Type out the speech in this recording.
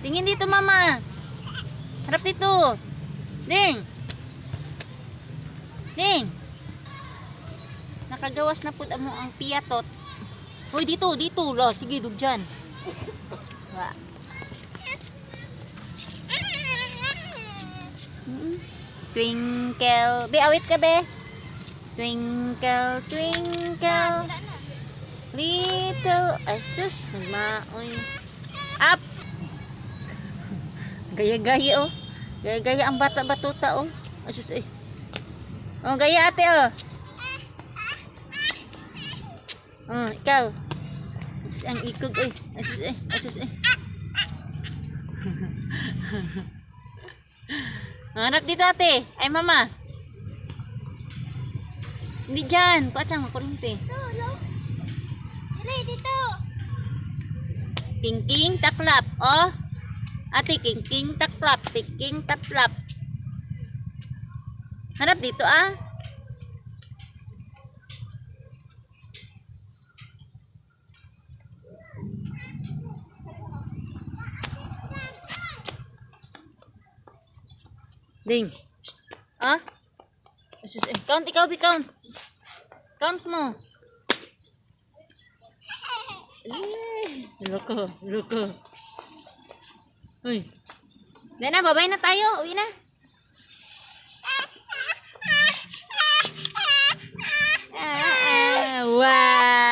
Tingin dito, mama. Harap dito. Ding. Ding. Nakagawas na pud amo ang piyatot. Hoy, dito. Lo, sige, dugjan. Wa. Twinkle. Be, awit ka, be. Twinkle, twinkle. Little. Asus, nagmaoy. Up. Gaya-gaya, oh. Gaya-gaya ang bata-batuta, oh. Asus, eh. Oh, gaya, ate, oh. Oh, ikaw. Asus, ang ikog, eh. Asus, eh. Asus, eh. Hanap dito, ate. Ay, mama. Hindi dyan. Paachang makurinti. Dito. King taklap. Oh. Ate, king taklap. King taklap. Hanap dito, ah. Ding. Shh. Ah? Count, ikaw, count. Count mo. Loko. Uy. Dahil na, babay na tayo. Uwi na. Wow.